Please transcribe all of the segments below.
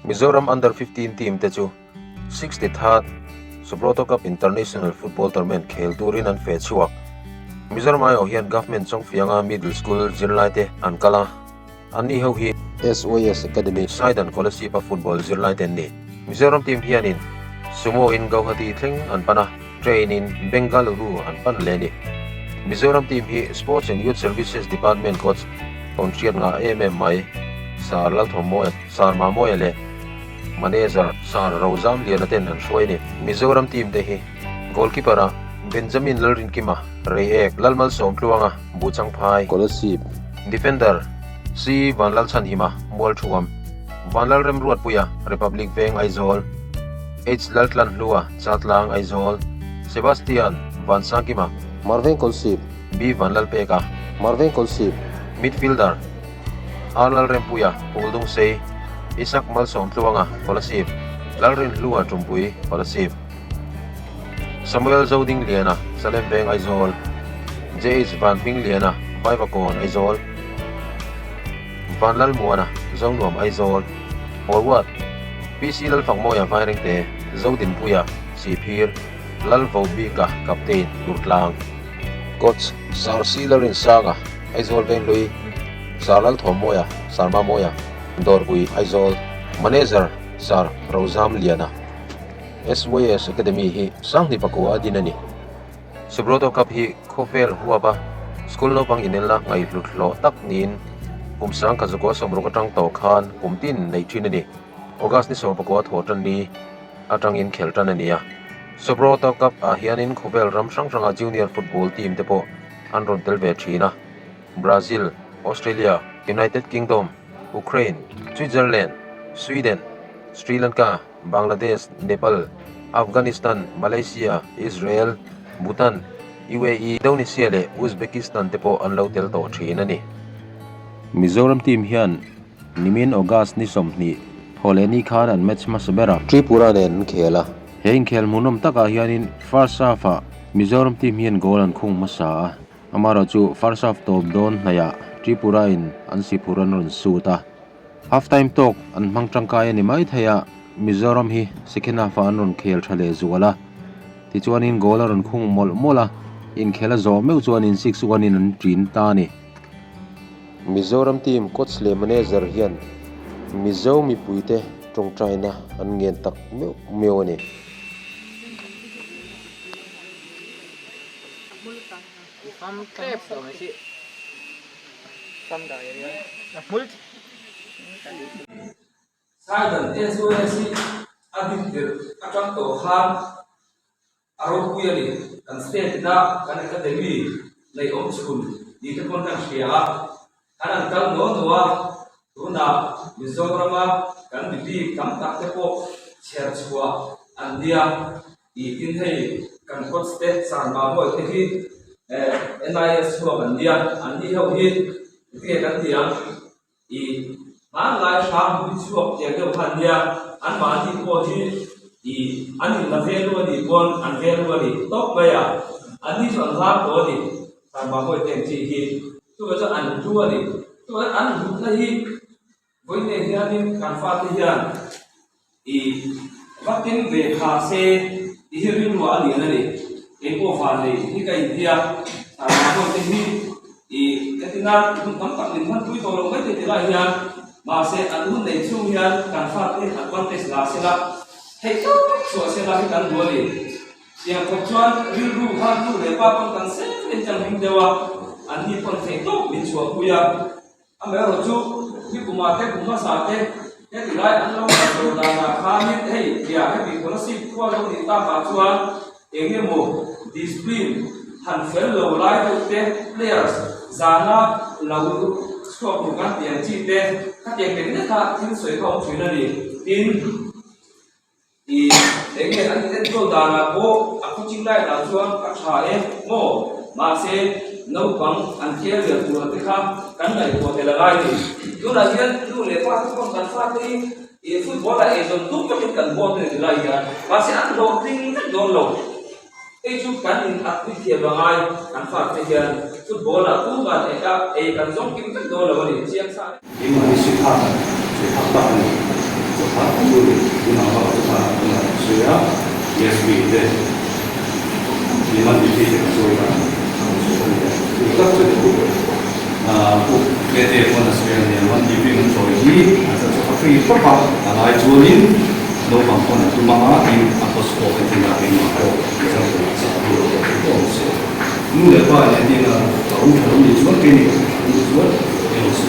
Mizoram under 15 team te chu 63rd Subroto Cup International Football Tournament khel turin an fe chuak Mizoram ai hian government chong fianga middle school zirlai te an kala ani ho hi SOS Academy side and scholarship of football zirlai ten ni Mizoram team hianin sumo in Guwahati thleng an pana train in Bengaluru an pan le ni Mizoram team hi Sports and Youth Services Department coach kontriat nga MMI Sarlal Thomoy Sarma Moyale manager Sar Rozam Lianaten an shoi ni Mizoram team te hi goalkeeper Benjamin Lalrin Kima Reek Lalmal Som Pluanga Buchang Phai scholarship defender Si Vanlal Chan Hima Mol Thuam Vanlal Rem Ruat Puya Republic Veng Aizol H Laltlan Lua Chatlang Aizol Sebastian Van Sakima Marvin Kolsip B Vanlal Peka Marvin Kolsip midfielder Arlal Rempuya Puldung Sei Isak Malsom Tluanga scholarship Lalrin Lua Tumpui scholarship Samuel Zoding Liana Salem Veng Aizol J.H. Van Ping Liana Vaivakon Aizol Van Lal Muana Zongnuam Aizol Forward PC Lal Fangmoya Vairing Te Zodin Puya Sipir Lal Vobika Captain Lurtlang Coach Sar Silarin Saga Aizol Veng Lui Sarlal Thomoya Sarma Moya Dorpui Aizol Manager Sar Rozam Liana SOS Academy hi sangni pakua dinani Subroto Cup hi khofel huaba school no pang inela ngai lutlo tak nin pumsang kazuko somro katang to khan pumtin nei thinani August ni som pakua thotan ni atang in kheltan ania Subroto Cup a hianin khofel ram sang sanga junior football team te po anron telve thina Brazil Australia United Kingdom Ukraine Switzerland Sweden Sri Lanka Bangladesh, Nepal, Afghanistan, Malaysia, Israel, Bhutan, UAE, Indonesia le Uzbekistan te po an lo tel to thina ni Mizoram team hian nimin August ni som ni holeni khan an match masbera Tripura nen khela hein khel munom taka hianin first half Mizoram team hian goal an khung masa amara chu first half top don naya Tripura in an sipuran ron suta half time talk an mangtangkai ni mai thaya Mizoram hi second half an khel thale zuala ti chuanin goal ron khung mola in khela zo meu chuanin 6-1 in an trin ta ni Mizoram team coach le manager hian Mizo mi puite tong China an ngen tak meu ni Silent SOS Aditya Atang to Ham Arokuyali and state na kan academy lay om school dito pon kan siya kanan kal no noa tuna Mizorama kan bibi kam takte po share chua andia itin hei kan kot state sarma mo te hi NIS ho andia andi ho hi ke kan dia I man lai sham bu chuak te ke phandia an ma ti ko hi I an la velu ni bon an velu ni top baya an ni son la ko ni sa ma ko tem chi hi tu ga an tu ni tu an bu na hi voi ne hian kan fa ti hian I vakin ve kha se I hirin wa ni na ni e ko fa le ni kai dia sa ma ko ti hi I katina tum kam tak nin han tui to lo mai te la hian ma se an hun nei chu hian kan fa te advantage la se la hei to so se la kan bo ni siang ko chuan ri ru han tu le pa pon kan se len chang hing dewa an ni pon fe to min chu ku ya a me ro chu ni kuma te kuma sa te he ti lai an lo ka do da na kha ni hei ya he bi ko si ko lo ni ta ba chuan enge mo discipline han fel lo lai to te players zana lau score kan tiang chi te ka tiang te ne tha tin soi ka chui na ni tin I enge an te to da na ko a ku ching lai da chuan ka tha e mo ma se no bang an thia le tu te kha kan nai ko te la lai ni tu na hian tu le pa ko kan fa te I football la e don tu ko kan bo te lai ya ma se an do ting don lo e chu kan in at ti thia ba ngai kan fa te hian football la tu ga te ka e kan zong kim tak do lo ni chiang sa因为是他的，所以他大力，这他通过银行号他是啊 ESB 的，你们必须得做一个，这个最多的。不，这点我那是呢，我这边做一，这个可以不怕，来做呢，老板可能就忙啊，你啊不是我们这边的嘛，这样子差不多东西。你的话，人家呢，老板可能你说给你，你说没有事，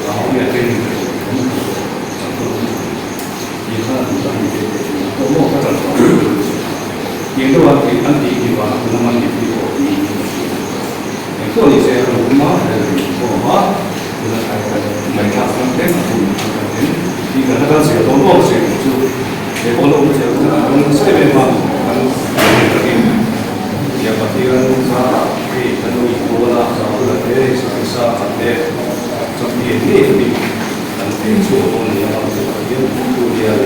然后也给你，我们讲不懂，你看你讲你这个，我看到了，也都话给安迪的话，可能安迪的话，你。ここにせよるまでの方は、毎回3点がいいかなかしらどうもしよう。で、このお店は、セレブは、やっぱりさ、一方だ、さ、だけ、さ、で、ちょっと家に、そういうのがあって、そういうので、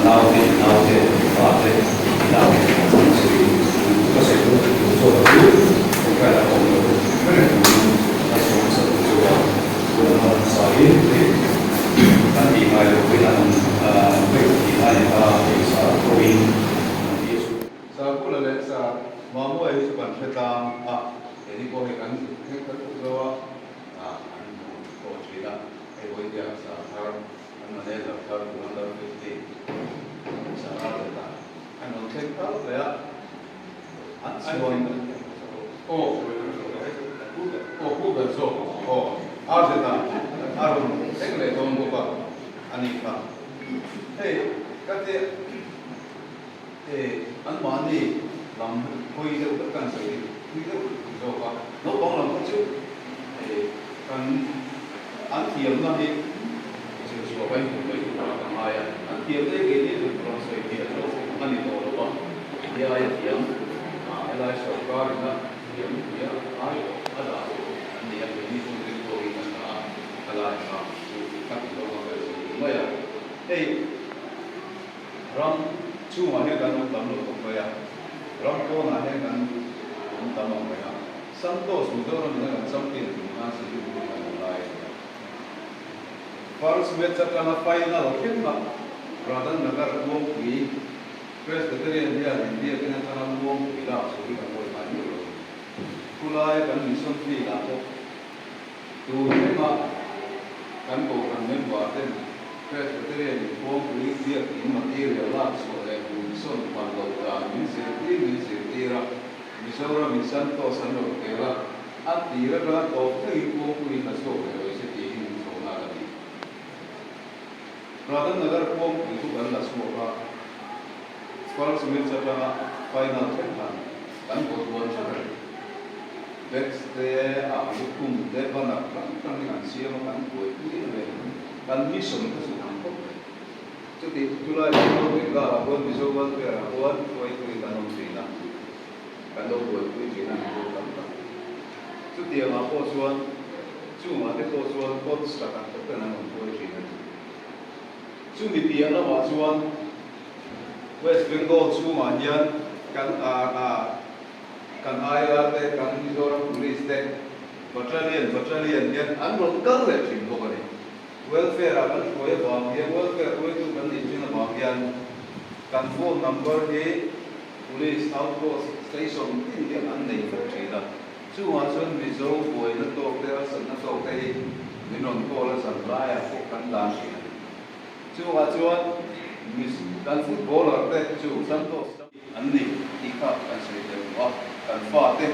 なおで、あって、なおで、昔そうだけど。Kalau orang berada di masa tua, orang saya nanti malu dengan berkini bisa kawin. Sa pula le sa mamu ay sa panfeta ini ko hekan gawa ko chila ay boya sa har manila har 150 sa ada ano tekal ya an Arjeta, Arun, Engle, Don Boba, Anika. Hey, Kate, Anmani, Lam, Hoi, the country, we don't know. No problem, but you, until Nahi, which is what I do, Maya, until they get it from Sophia, Manitoba, the IFM, Elisha Gardner. Dia ada, dia ini pun kita kita kalau kita kita maya, ram cuma ni kan tamu maya, ram ko na ni kan tamu maya, santos mudah orang dengan sampai masih hidup dengan lain. First match akan final, kita Radhan Nagar Mumpi, Presbyterian dia kena tanam Mumpi lah, so kita boleh maju. Kulai kan mission fee lah tu, tu memang kan bukan membuatkan Presbyterian form dia ini material lah soalnya mission panggota mission mission to sana kira arti lah tu itu pun masuk ke sini soalnya lagi. Radhan Nagar form itu kan lah semua sekarang semester final kan buat sahaja. Next day, hukum depan kan dengan siapa kan buat ini kan mission itu sudah apa? Jadi itulah yang kita buat mission buat itu kan Cina, kan buat itu Cina itu kan. Jadi yang apa soal cuma itu soal kod sekarang itu kan buat Cina. Cuma dia lah soal West Bengal cuma dia kan ayah teh kan Mizoram police teh battalion yang anggota kerja cipta kali welfare akan kue bagian welfare kue tu kan izin bagian kan phone number di police outpost station ini dia aneh cerita cuma sun Mizoram kue itu teh sana teh minon kola sanraya kan dasi cuma kan footballer teh cuma santos aneh ikat kan cerita wah kan fate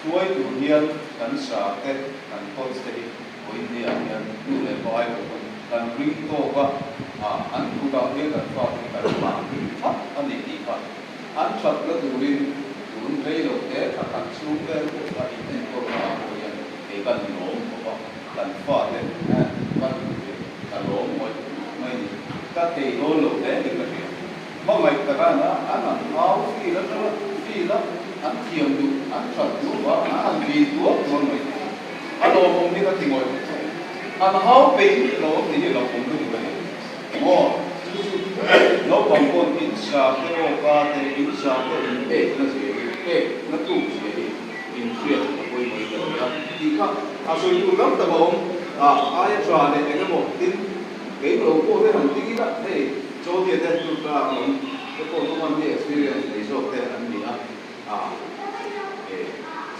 ช่วยดูเรียนกันสาเตกันโคตรสติโอ้ยเนี่ยดูเลยพอยกันวิ่งโตก็อันดูดาวเนี่ยกันฟาเตกันมาฟัดอันนี้ดีฟัดอันชัดก็ดูรินดูนไปโลกเอ๊ะกันสู้กันก็ไปเองก็มาโอ้ยเอกันโน้มก็กันฟาเตกันโน้มไม่ก็เตะโลกเอ๊ะนี่ก็เสียเมื่อไหร่แต่กันนะอันนั้นเอาที่แล้วอันเทียมดูอันชัดดูว่าอันดีตัวมันไม่อันเราคงนี่ก็ทิ้งไว้อันเขาเป็นเราที่เราคงต้องไปโอ้เราบางคนอินชาเตโอกาเตอินชาเตอินนั่นสินั่นตู้สิอินเชียร์คุยมาเลยนะที่ข้างอาศัยอยู่รับแต่บอกอายชาเนี่ยเองก็บอกทิ้งเกี่ยวกับพวก cái thằng tí đó thế chỗ tiền đây tụt ra còn cái cô nó còn đi experience để cho cái anh đi à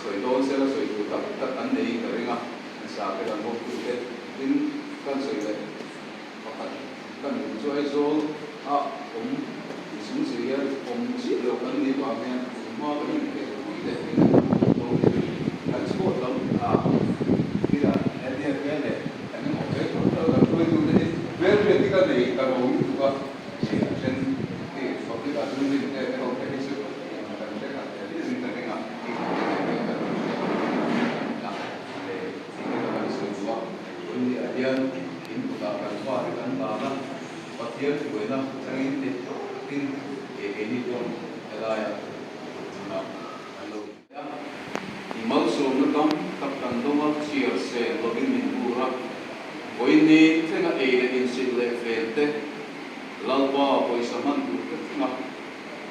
rồi đó sẽ là rồi tụt tất anh đi cái này sao cái thằng một tụt cái tin con rồi đấy kan joy zol om isung siya om silo kan ni ba men mo kan ni ke de kan sport lam kira dia kene kan mo ke ko ko tu de ver ver kan ni ka mo tu ka sia sen ke so ke da tu ni ke ko ke ni su kan se ka de ni ta nga ki dia in ta kan fa kan ta na Tiap tu ina sangin tin ini pun ada ya alo imal so nakam kapkan doma cheer se login min pura oini thenga in sit le fente lalpa poi saman tu na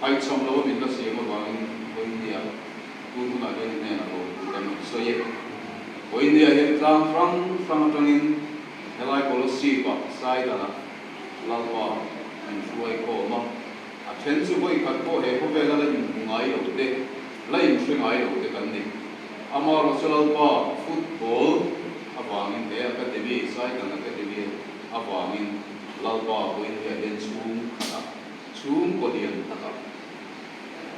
ai chom lo min la se mo wang oini ya tu na gen ne na lo kan so ye oini ya hen from tangin helai policy ba sai da na lalpa an suai ko ma a then su voi khat ko he ko vela la ngai lo te la in thing ai lo te kan ni amaro lalpa football awangin te academy sai kan academy awangin lalpa ko in he den chung ko dian ta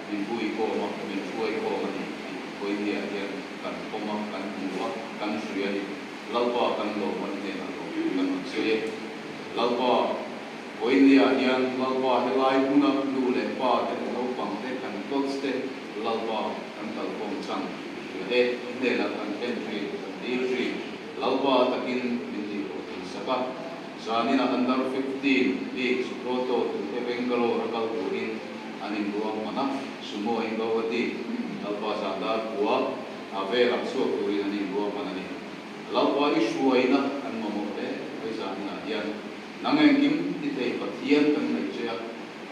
min bui ko ma min suai ko ma ni ko in he kan ko ma kan nuwa kan suya ni lalpa kan lo man te na lo kan suya lalpa Oinia hian lalpa helai huna lu le pa te lo pang te kan coach te lalpa kan tal pom chang ne la kan entry entry lalpa takin min di saka zanina under 15 league proto te bengalo rakal turin anin ruang mana sumo ingawati lalpa sandar buwa avera so turin anin ruang mana ni lalpa isuaina an momote zanina hian nangen kim titei pathian kan mai chia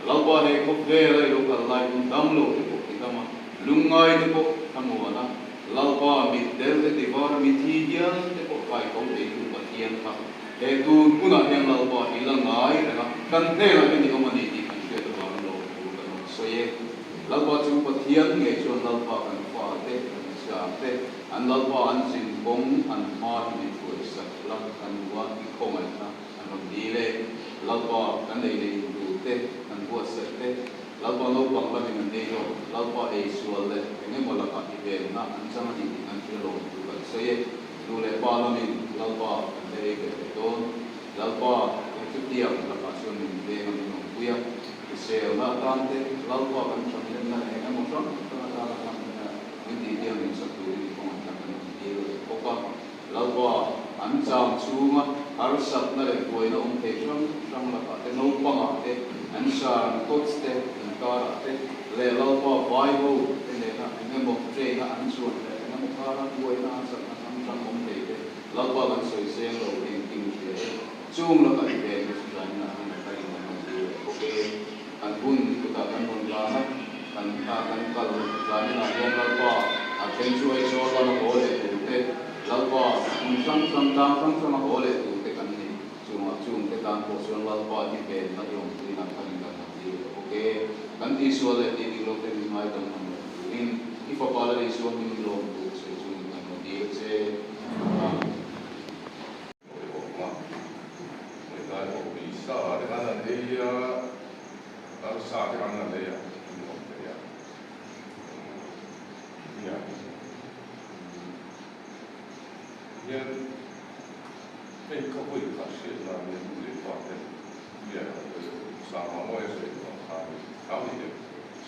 lalpa he ko vela ro kal lai un damlo te ko kitama lungai te ko kamona lalpa mit del te var mithian te ko kai ko te tu pathian ka he tu kuna he lalpa ilangai ra kan ne la ni ko mani ti kan te var lo tu kan so ye lalpa chu pathian nge chu lalpa kan fa te sa te an lalpa an sin kong an ma ni chu sa lam kan wa ki ko mai na dile lalpa kan dei dei du te kan bua se te lalpa lo pang la min dei lo lalpa e sual le enge mo la ka ti ve na an chang ni an ti lo du ka se ye du le pa la min lalpa kan dei ke to lalpa e tu ti am la pa so min ve ngam no puya se na tan te lalpa kan chang le na enge mo chang ta ta la kan ni ti dia min sa tu ni ko ta kan ti ko ka lalpa an chang chunga har sat na le boina te sham la ka te no panga te an sa coach te an kara te le lalpa vai ho te le na enge mo te na an chuan te enge mo kara boina sat na sam te lalpa kan soi se lo eng king te chung la ka te ne su jan na an ka ing na te okay an bun ku ta kan non la na kan kal jan na yen lalpa a chen chu ai so la no le te lalpa un sam tang ho le chung te tan po so lalpa ti pe na yong ti na kan ti okay kan ti so le ti lo te mi mai dam in if a pala is so min lo to so chung kan ti seไม่เขาพูดภาษาเชื่อมาเนี่ยดูเลยว่าเป็นเนี่ยสามร้อย岁的他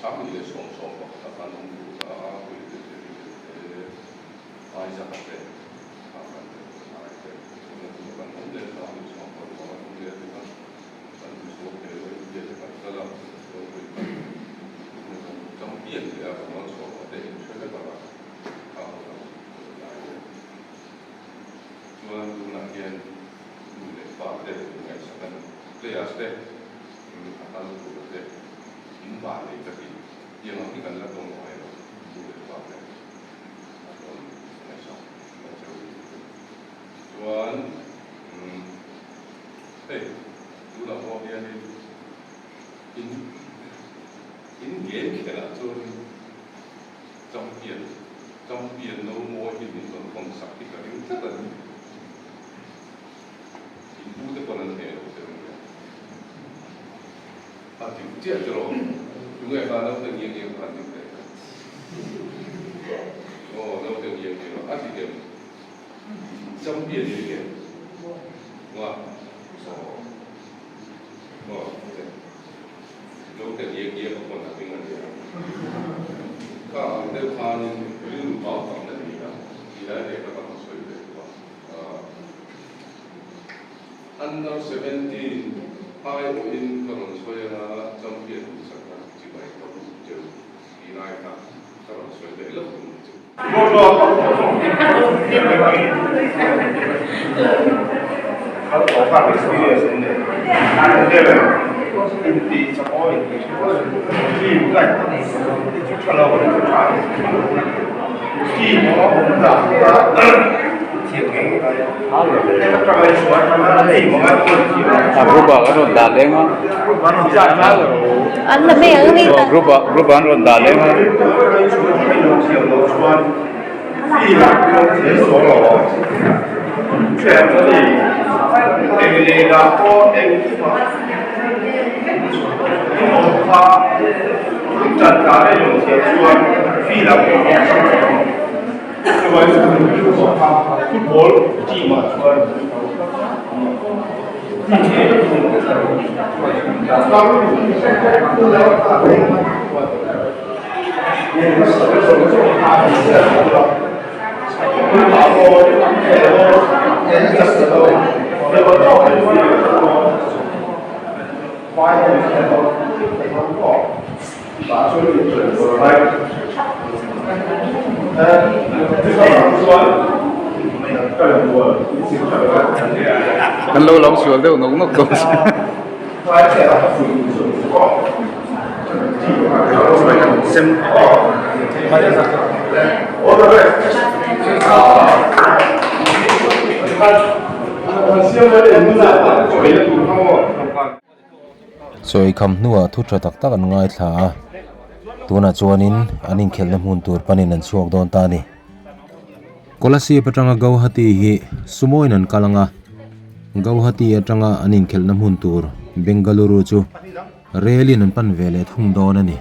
他们的双手吧，他能够啊会的挨下来的，他们的挨的，那个办公的他们双手吧，我们这个咱们说的也是个这个都会那种争辩的啊，什么说的，确实吧，啊，来的，主要是那天。parte del second players de akan tu de imba le tapi yang nanti kan la tong ai lo tu de parte atau macam macam tuan ดูเราพอเพียงอินเดียแค่ละจนจำเปลี่ยนเราโม่หินส่วนของสักที่กระดิ่งจะตัดหินพูดแต่คนนั้นเองอาจจะเจ้าจะร้องดูไงบ้างเราเป็นยังไงบ้างเนี่ยโอ้เราเป็นยังไงบ้างอาจจะเดี๋ยวจำเปลี่ยนยังไงว่าเราเป็นยังไงบางคนอาจจะไม่ได้ก็เดินทางลื่นเบาต่ำนั่นเองนะที่ได้เด็กก็ต้องช่วยเหลือว่าunder 17 high in ก็ต้องช่วยนะจำเป็นสักการที่ไปต้องเจอที่ไหนครับก็ต้องช่วยเหลือแล้วคุณจะเขาขอความเป็นสิ่งที่สำเร็จอันนี้เลยอินดีเฉพาะอินดีที่อยู่ใกล้ที่เราเป็นผู้ชายที่มองผมหลังว่าเที่ยวเก่งอะไรทำไมสวยทำไมที่มองว่าคนที่grup akan dalam ah. Anda memang ni. Grup akan dalam ah. ที่หลังเสียสละแค่นี้เองเลยนะพ่อเองที่มา他จัดการได้อย่างเสียส่วนที่หลังของเขา这个是他ฟุตบอลที่มาช่วยที่เองเราดูแล้ว他เนี่ย是什么时候他是然后年的时候，那个照片里面发现看到非常高，把手里整过来，这个说干过，Kan lâu lâu xuống đâu nó cũng không. 发现他属于是高，先高，发现啥？我这边。Soi kham nuwa thu tha tak tak an ngai thla tuna chuanin anin khelna hmun tur panin an chuak don ta ni kolasi patanga gauhati hi sumoin an kalanga gauhati atanga anin khelna hmun tur Bengaluru chu relin an pan vele thung don ani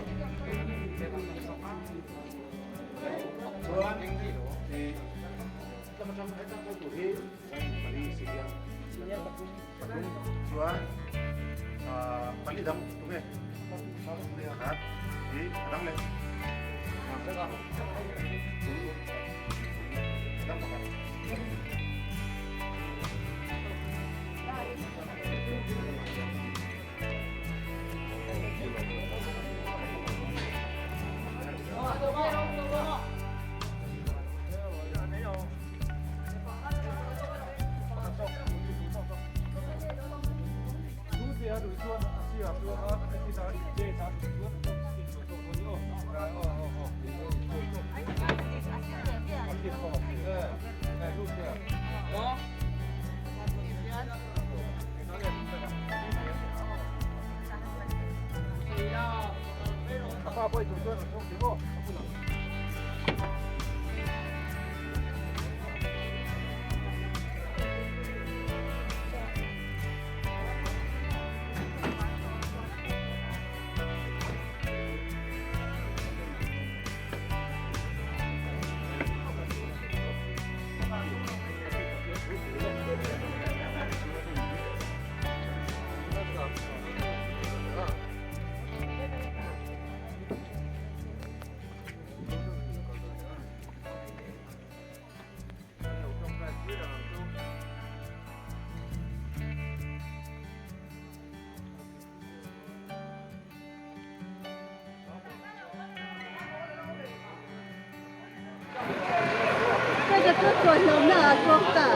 Tôi làm là con ta.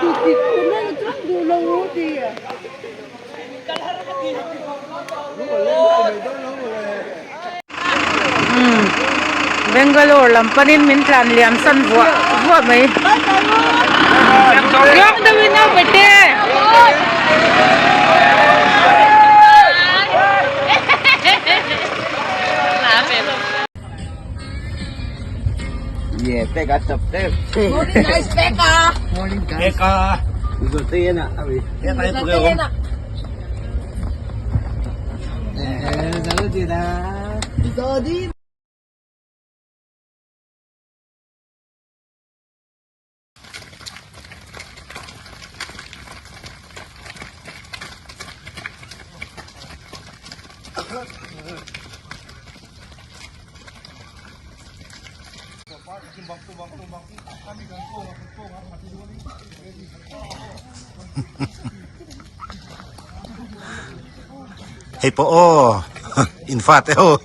Thì cũng nên là đủ lâu thì. Bangalore lampanin min tlan liam san vua mai. Yang dawin na bete. got up there. Morning guys, Becca. Morning guys. Eka. Igusto yan na. Yan tayo po kayo. Salud din na. Daddy. Hey po, infate, oh.